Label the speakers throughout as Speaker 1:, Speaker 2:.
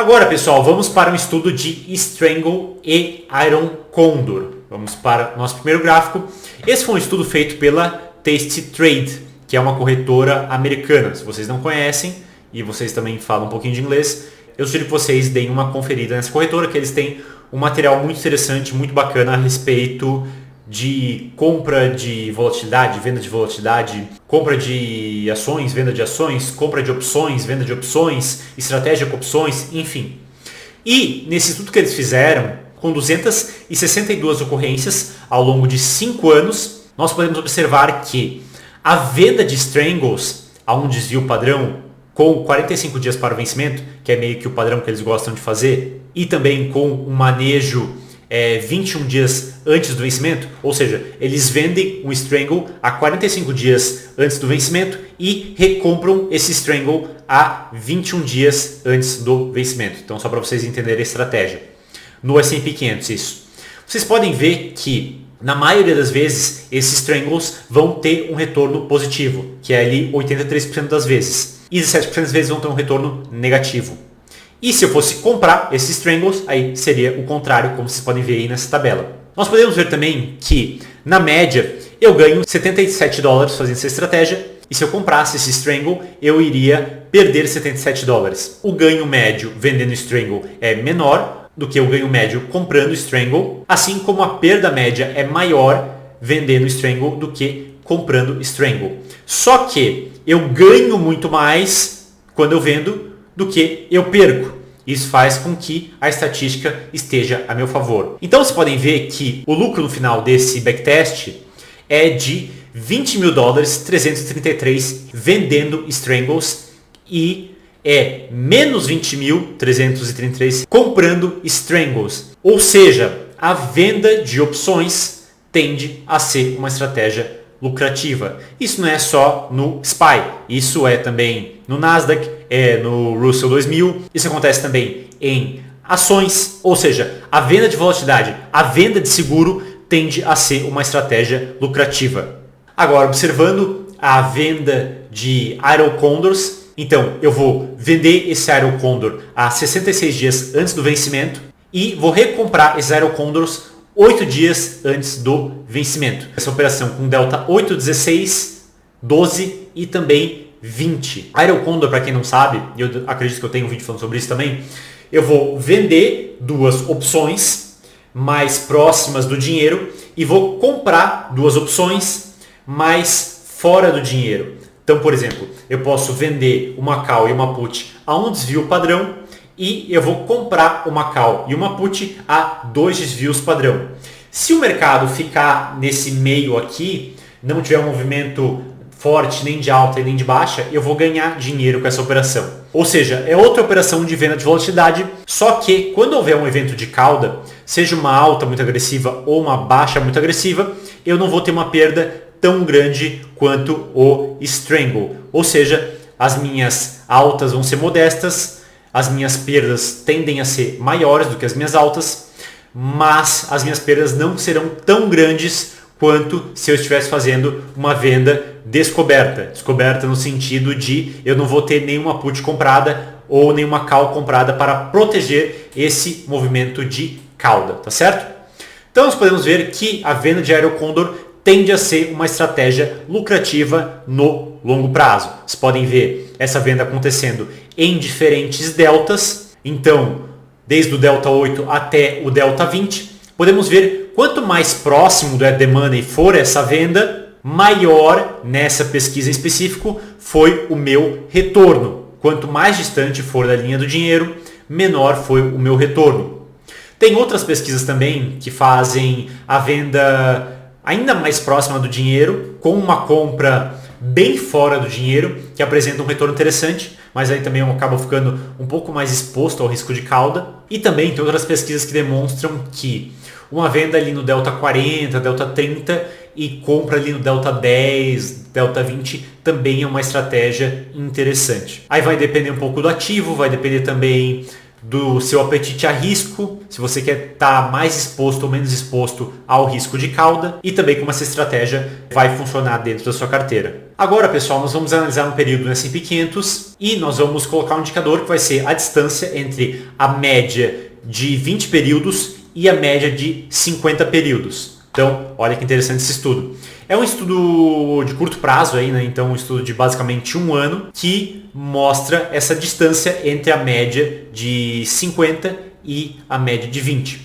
Speaker 1: Agora, pessoal, vamos para um estudo de Strangle e Iron Condor. Vamos para o nosso primeiro gráfico. Esse foi um estudo feito pela Tasty Trade, que é uma corretora americana. Se vocês não conhecem e vocês também falam um pouquinho de inglês, eu sugiro que vocês deem uma conferida nessa corretora, que eles têm um material muito interessante, muito bacana a respeito de compra de volatilidade, venda de volatilidade, compra de ações, venda de ações, compra de opções, venda de opções, estratégia com opções, enfim. E nesse estudo que eles fizeram, com 262 ocorrências ao longo de 5 anos, nós podemos observar que a venda de strangles a um desvio padrão com 45 dias para o vencimento, que é meio que o padrão que eles gostam de fazer, e também com um manejo 21 dias antes do vencimento, ou seja, eles vendem um strangle a 45 dias antes do vencimento e recompram esse strangle a 21 dias antes do vencimento. Então, só para vocês entenderem a estratégia. No S&P 500 isso. Vocês podem ver que, na maioria das vezes, esses strangles vão ter um retorno positivo, que é ali 83% das vezes. E 17% das vezes vão ter um retorno negativo. E se eu fosse comprar esses strangles, aí seria o contrário, como vocês podem ver aí nessa tabela. Nós podemos ver também que, na média, eu ganho $77 fazendo essa estratégia. E se eu comprasse esse strangle, eu iria perder $77. O ganho médio vendendo strangle é menor do que o ganho médio comprando strangle, assim como a perda média é maior vendendo strangle do que comprando strangle. Só que eu ganho muito mais quando eu vendo do que eu perco. Isso faz com que a estatística esteja a meu favor. Então vocês podem ver que o lucro no final desse backtest é de $20.333 vendendo strangles e é menos 20.333 comprando strangles. Ou seja, a venda de opções tende a ser uma estratégia lucrativa. Isso não é só no SPY, isso é também no Nasdaq, é no Russell 2000, isso acontece também em ações, ou seja, a venda de volatilidade, a venda de seguro tende a ser uma estratégia lucrativa. Agora, observando a venda de Iron Condors, então eu vou vender esse Iron Condor a 66 dias antes do vencimento e vou recomprar esses Iron Condors 8 dias antes do vencimento. Essa operação com delta 8, 16, 12 e também 20. Iron Condor, para quem não sabe, eu acredito que eu tenho um vídeo falando sobre isso também, eu vou vender duas opções mais próximas do dinheiro e vou comprar duas opções mais fora do dinheiro. Então, por exemplo, eu posso vender uma call e uma put a um desvio padrão e eu vou comprar uma call e uma put a 2 desvios padrão. Se o mercado ficar nesse meio aqui, não tiver um movimento forte nem de alta e nem de baixa, eu vou ganhar dinheiro com essa operação. Ou seja, é outra operação de venda de volatilidade, só que quando houver um evento de cauda, seja uma alta muito agressiva ou uma baixa muito agressiva, eu não vou ter uma perda tão grande quanto o strangle. Ou seja, as minhas altas vão ser modestas, as minhas perdas tendem a ser maiores do que as minhas altas, mas as minhas perdas não serão tão grandes quanto se eu estivesse fazendo uma venda descoberta. Descoberta no sentido de eu não vou ter nenhuma put comprada ou nenhuma call comprada para proteger esse movimento de cauda, tá certo? Então nós podemos ver que a venda de Iron Condor tende a ser uma estratégia lucrativa no longo prazo. Vocês podem ver essa venda acontecendo em diferentes deltas. Então, desde o delta 8 até o delta 20, podemos ver quanto mais próximo do at the money for essa venda, maior nessa pesquisa em específico foi o meu retorno. Quanto mais distante for da linha do dinheiro, menor foi o meu retorno. Tem outras pesquisas também que fazem a venda ainda mais próxima do dinheiro, com uma compra bem fora do dinheiro, que apresenta um retorno interessante, mas aí também eu acabo ficando um pouco mais exposto ao risco de cauda. E também tem outras pesquisas que demonstram que uma venda ali no delta 40, delta 30 e compra ali no delta 10, delta 20 também é uma estratégia interessante. Aí vai depender um pouco do ativo, vai depender também do seu apetite a risco, se você quer estar mais exposto ou menos exposto ao risco de cauda, e também como essa estratégia vai funcionar dentro da sua carteira. Agora, pessoal, nós vamos analisar um período no S&P 500 e nós vamos colocar um indicador que vai ser a distância entre a média de 20 períodos e a média de 50 períodos. Então, olha que interessante esse estudo. É um estudo de curto prazo, aí, né? Então um estudo de basicamente um ano, que mostra essa distância entre a média de 50 e a média de 20.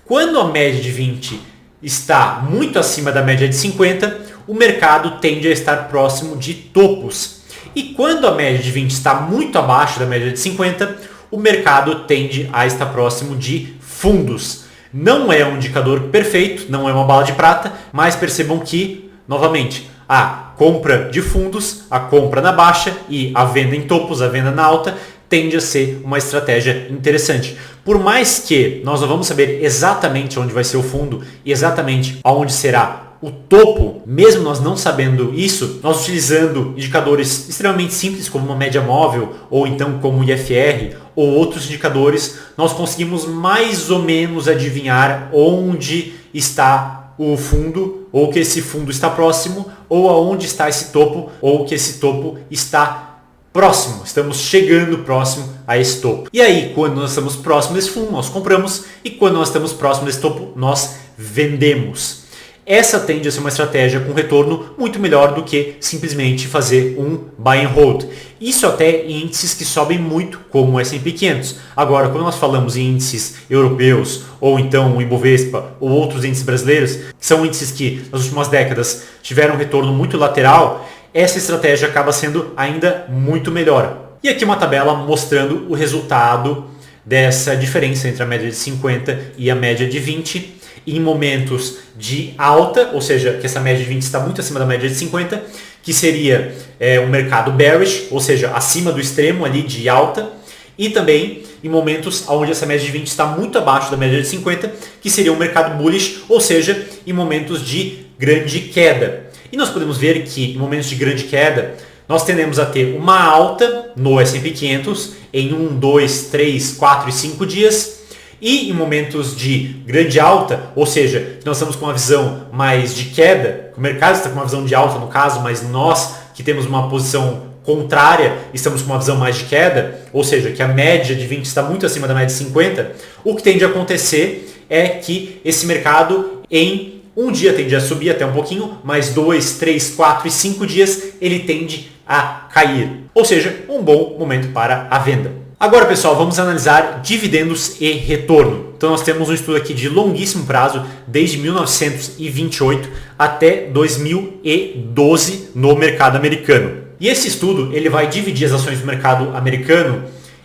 Speaker 1: Quando a média de 20 está muito acima da média de 50, o mercado tende a estar próximo de topos. E quando a média de 20 está muito abaixo da média de 50, o mercado tende a estar próximo de fundos. Não é um indicador perfeito, não é uma bala de prata, mas percebam que, novamente, a compra de fundos, a compra na baixa e a venda em topos, a venda na alta, tende a ser uma estratégia interessante. Por mais que nós não vamos saber exatamente onde vai ser o fundo e exatamente aonde será o topo, mesmo nós não sabendo isso, nós utilizando indicadores extremamente simples como uma média móvel ou então como o IFR ou outros indicadores, nós conseguimos mais ou menos adivinhar onde está o fundo, ou que esse fundo está próximo, ou aonde está esse topo, ou que esse topo está próximo. Estamos chegando próximo a esse topo. E aí, quando nós estamos próximos desse fundo, nós compramos, e quando nós estamos próximos desse topo, nós vendemos. Essa tende a ser uma estratégia com retorno muito melhor do que simplesmente fazer um buy and hold. Isso até em índices que sobem muito, como o S&P 500. Agora, quando nós falamos em índices europeus, ou então o Ibovespa, ou outros índices brasileiros, que são índices que nas últimas décadas tiveram um retorno muito lateral, essa estratégia acaba sendo ainda muito melhor. E aqui uma tabela mostrando o resultado dessa diferença entre a média de 50 e a média de 20. Em momentos de alta, ou seja, que essa média de 20 está muito acima da média de 50, que seria um mercado bearish, ou seja, acima do extremo ali de alta, e também em momentos onde essa média de 20 está muito abaixo da média de 50, que seria um mercado bullish, ou seja, em momentos de grande queda. E nós podemos ver que em momentos de grande queda, nós tendemos a ter uma alta no S&P 500 em 1, 2, 3, 4 e 5 dias, e em momentos de grande alta, ou seja, nós estamos com uma visão mais de queda, o mercado está com uma visão de alta no caso, mas nós que temos uma posição contrária, estamos com uma visão mais de queda, ou seja, que a média de 20 está muito acima da média de 50, o que tende a acontecer é que esse mercado em um dia tende a subir até um pouquinho, mas 2, 3, 4 e 5 dias ele tende a cair. Ou seja, um bom momento para a venda. Agora, pessoal, vamos analisar dividendos e retorno. Então nós temos um estudo aqui de longuíssimo prazo, desde 1928 até 2012 no mercado americano. E esse estudo ele vai dividir as ações do mercado americano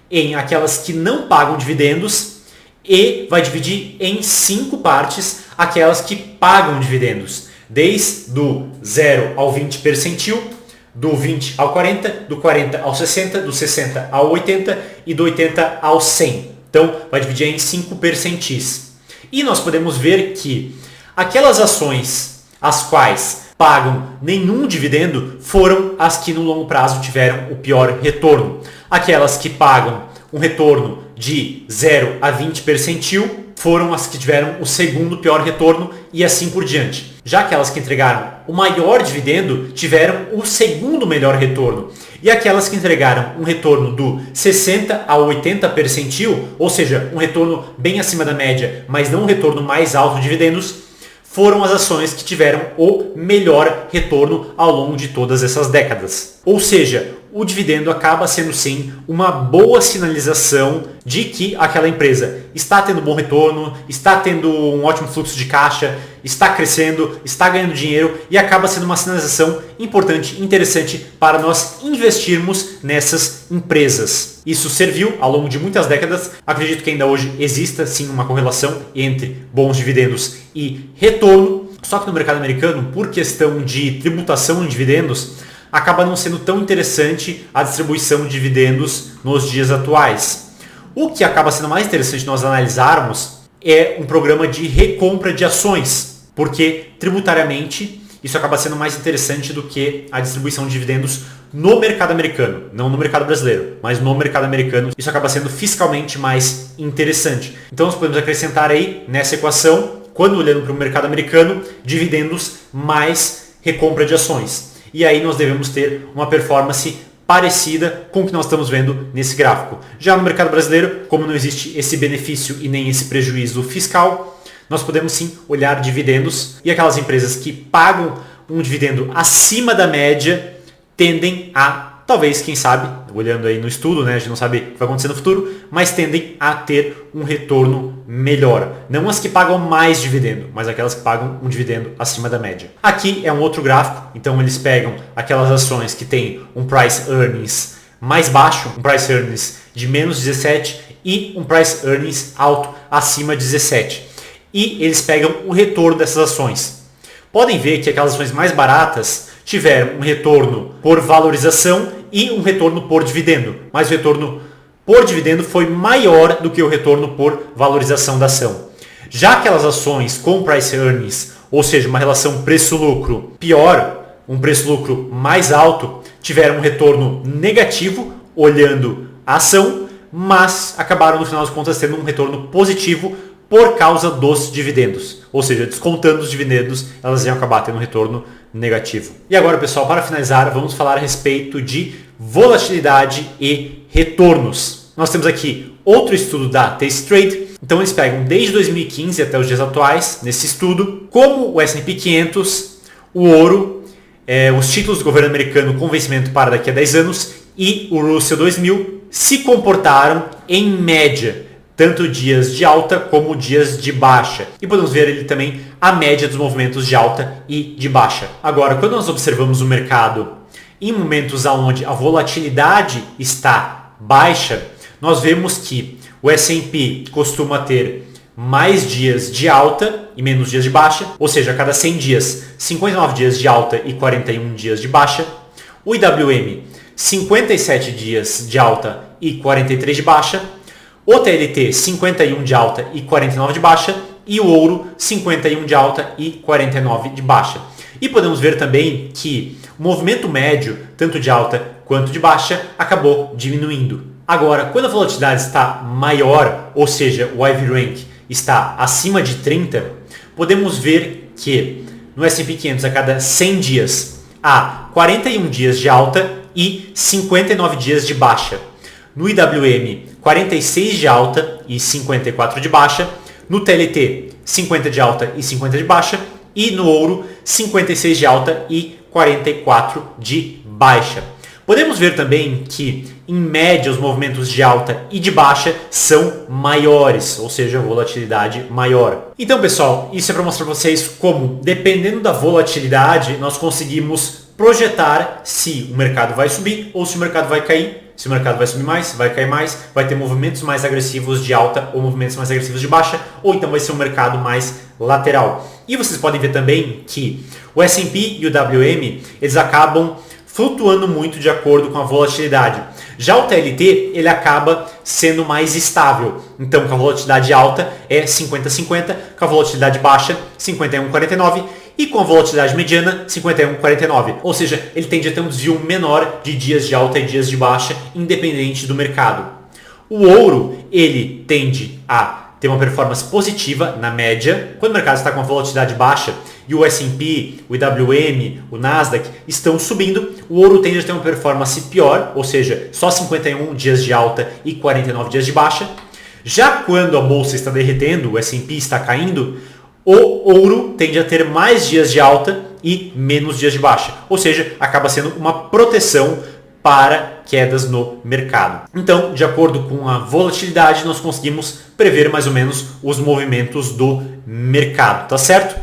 Speaker 1: em aquelas que não pagam dividendos e vai dividir em 5 partes aquelas que pagam dividendos, desde do 0 ao 20 percentil, do 20 ao 40, do 40 ao 60, do 60 ao 80 e do 80 ao 100. Então, vai dividir em 5 percentis. E nós podemos ver que aquelas ações as quais pagam nenhum dividendo foram as que no longo prazo tiveram o pior retorno. Aquelas que pagam um retorno de 0 a 20 percentil foram as que tiveram o segundo pior retorno e assim por diante. Já aquelas que entregaram o maior dividendo tiveram o segundo melhor retorno. E aquelas que entregaram um retorno do 60 a 80 percentil, ou seja, um retorno bem acima da média, mas não um retorno mais alto de dividendos, foram as ações que tiveram o melhor retorno ao longo de todas essas décadas. Ou seja, o dividendo acaba sendo sim uma boa sinalização de que aquela empresa está tendo bom retorno, está tendo um ótimo fluxo de caixa, está crescendo, está ganhando dinheiro e acaba sendo uma sinalização importante, interessante para nós investirmos nessas empresas. Isso serviu ao longo de muitas décadas. Acredito que ainda hoje exista sim uma correlação entre bons dividendos e retorno. Só que no mercado americano, por questão de tributação em dividendos, acaba não sendo tão interessante a distribuição de dividendos nos dias atuais. O que acaba sendo mais interessante nós analisarmos é um programa de recompra de ações, porque tributariamente isso acaba sendo mais interessante do que a distribuição de dividendos no mercado americano, não no mercado brasileiro, mas no mercado americano isso acaba sendo fiscalmente mais interessante. Então nós podemos acrescentar aí nessa equação, quando olhando para o mercado americano, dividendos mais recompra de ações. e aí nós devemos ter uma performance parecida com o que nós estamos vendo nesse gráfico. Já no mercado brasileiro, como não existe esse benefício e nem esse prejuízo fiscal, nós podemos sim olhar dividendos, e aquelas empresas que pagam um dividendo acima da média tendem a, talvez, quem sabe, olhando aí no estudo, né, a gente não sabe o que vai acontecer no futuro, mas tendem a ter um retorno melhor. Não as que pagam mais dividendo, mas aquelas que pagam um dividendo acima da média. Aqui é um outro gráfico, então eles pegam aquelas ações que têm um price earnings mais baixo, um price earnings de menos 17 e um price earnings alto acima de 17. E eles pegam o retorno dessas ações. Podem ver que aquelas ações mais baratas tiveram um retorno por valorização e um retorno por dividendo. Mas o retorno por dividendo foi maior do que o retorno por valorização da ação. Já aquelas ações com price earnings, ou seja, uma relação preço-lucro pior, um preço-lucro mais alto, tiveram um retorno negativo olhando a ação, mas acabaram no final das contas tendo um retorno positivo por causa dos dividendos. Ou seja, descontando os dividendos, elas iam acabar tendo um retorno negativo. E agora, pessoal, para finalizar, vamos falar a respeito de volatilidade e retornos. Nós temos aqui outro estudo da Tastytrade. Então eles pegam desde 2015 até os dias atuais, nesse estudo, como o S&P 500, o ouro, os títulos do governo americano com vencimento para daqui a 10 anos e o Russell 2000 se comportaram em média tanto dias de alta como dias de baixa. E podemos ver ele também a média dos movimentos de alta e de baixa. Agora, quando nós observamos o mercado em momentos onde a volatilidade está baixa, nós vemos que o S&P costuma ter mais dias de alta e menos dias de baixa, ou seja, a cada 100 dias, 59 dias de alta e 41 dias de baixa. O IWM, 57 dias de alta e 43 de baixa. O TLT, 51 de alta e 49 de baixa. E o ouro, 51 de alta e 49 de baixa. E podemos ver também que o movimento médio, tanto de alta quanto de baixa, acabou diminuindo. Agora, quando a volatilidade está maior, ou seja, o IV Rank está acima de 30, podemos ver que no S&P 500 a cada 100 dias há 41 dias de alta e 59 dias de baixa. No IWM, 46 de alta e 54 de baixa. No TLT, 50 de alta e 50 de baixa. E no ouro, 56 de alta e 44 de baixa. Podemos ver também que, em média, os movimentos de alta e de baixa são maiores, ou seja, volatilidade maior. Então, pessoal, isso é para mostrar para vocês como, dependendo da volatilidade, nós conseguimos projetar se o mercado vai subir ou se o mercado vai cair. Se o mercado vai subir mais, vai cair mais, vai ter movimentos mais agressivos de alta ou movimentos mais agressivos de baixa, ou então vai ser um mercado mais lateral. E vocês podem ver também que o S&P e o WM, eles acabam flutuando muito de acordo com a volatilidade. Já o TLT, ele acaba sendo mais estável. Então, com a volatilidade alta é 50-50, com a volatilidade baixa 51-49 e com a volatilidade mediana 51-49. Ou seja, ele tende a ter um desvio menor de dias de alta e dias de baixa, independente do mercado. O ouro, ele tende a ter uma performance positiva na média, quando o mercado está com a volatilidade baixa e o S&P, o IWM, o Nasdaq estão subindo, o ouro tende a ter uma performance pior, ou seja, só 51 dias de alta e 49 dias de baixa. Já quando a bolsa está derretendo, o S&P está caindo, o ouro tende a ter mais dias de alta e menos dias de baixa, ou seja, acaba sendo uma proteção para quedas no mercado. Então, de acordo com a volatilidade, nós conseguimos prever mais ou menos os movimentos do mercado, tá certo?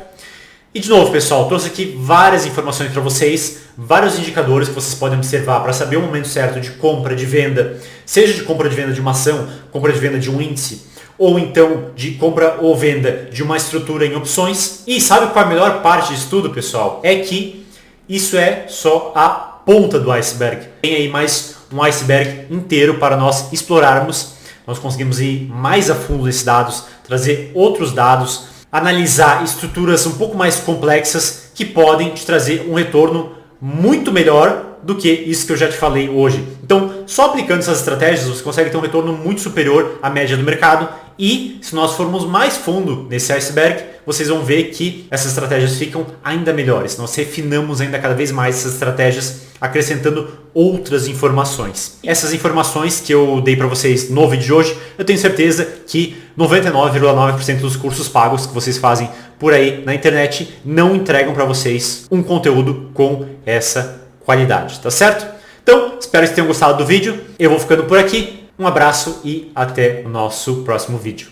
Speaker 1: E de novo, pessoal, trouxe aqui várias informações para vocês, vários indicadores que vocês podem observar para saber o momento certo de compra, de venda, seja de compra de venda de uma ação, compra de venda de um índice, ou então de compra ou venda de uma estrutura em opções. E sabe qual é a melhor parte disso tudo, pessoal? É que isso é só a ponta do iceberg. Tem aí mais um iceberg inteiro para nós explorarmos. Nós conseguimos ir mais a fundo nesses dados, trazer outros dados, analisar estruturas um pouco mais complexas que podem te trazer um retorno muito melhor do que isso que eu já te falei hoje. Então, só aplicando essas estratégias, você consegue ter um retorno muito superior à média do mercado E se nós formos mais fundo nesse iceberg, vocês vão ver que essas estratégias ficam ainda melhores. Nós refinamos ainda cada vez mais essas estratégias, acrescentando outras informações. Essas informações que eu dei para vocês no vídeo de hoje, eu tenho certeza que 99,9% dos cursos pagos que vocês fazem por aí na internet não entregam para vocês um conteúdo com essa qualidade, tá certo? Então, espero que tenham gostado do vídeo. Eu vou ficando por aqui. Um abraço e até o nosso próximo vídeo.